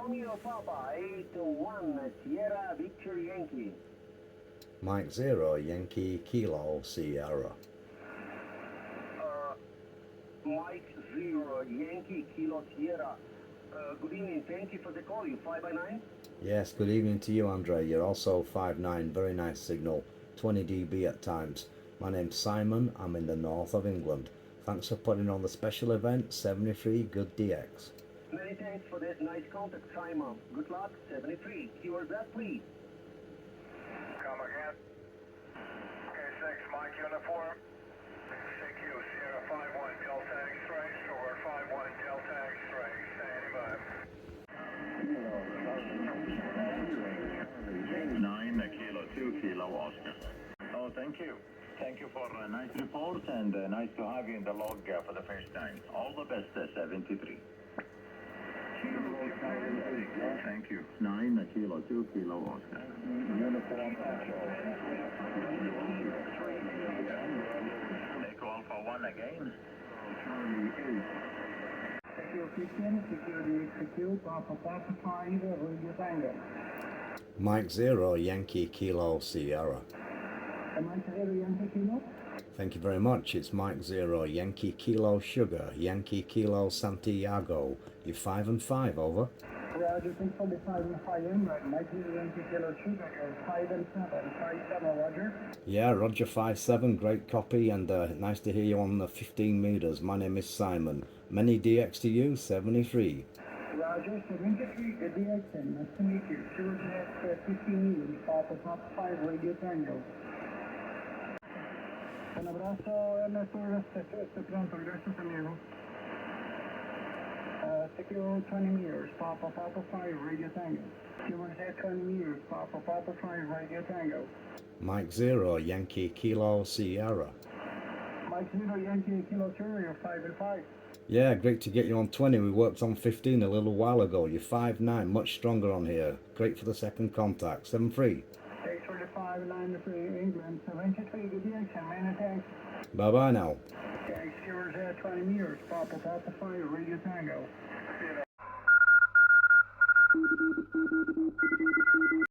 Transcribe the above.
Romeo Papa 81 Sierra Victory Yankee. Mike 0 Yankee Kilo Sierra. Mike 0 Yankee Kilo Sierra. Good evening, thank you for the call. You 5x9? Yes, good evening to you, Andre. You're also 5'9", very nice signal, 20 dB at times. My name's Simon, I'm in the north of England. Thanks for putting on the special event, 73 Good DX. Many thanks for that nice contact, Simon. Good luck, 73. Keyword that, please. Come again. K6, Mike Uniform. CQ, Sierra 51, Delta X-ray, short 51, Delta X-ray, standing by. 9 Kilo 2 Kilo Oscar. Oh, thank you. Thank you for a nice report and nice to have you in the log for the first time. All the best, 73. Thank you. 9 Kilo 2 Kilo Oscar. Uniform Echo Alpha 1 again. Secure 15, security execute, Papa 5, Radio Tango. Mike 0 Yankee Kilo Sierra. Mike 0 Yankee Kilo. Thank you very much. It's Mike 0 Yankee Kilo Sugar, Yankee Kilo Santiago. You're 5 and 5, over. Roger, 645 and 5 in, right? Mike 0 Yankee Kilo Sugar is 5 and 7, 5-7, Roger. Yeah, Roger 5-7, great copy, and nice to hear you on the 15 meters. My name is Simon. Many DX to you, 73. Roger, 73, good DX, nice to meet you. Sure, 15 meters, Papa 5, Radio Tango. Un abrazo, Ernesto, estoy pronto, gracias amigo. Secure 20 meters, Papa 5, Radio Tango. Secure 20 meters, Papa 5, Radio Tango. Mike 0 Yankee Kilo Sierra. Mike 0 Yankee Kilo Sierra, 5 and 5. Yeah, great to get you on 20. We worked on 15 a little while ago. You're 5'9", much stronger on here. Great for the second contact, 7-3. 645, 93, England, 73, good DX, many thanks. Bye-bye now. Okay, secure 20 meters, Papa 5, Radio Tango.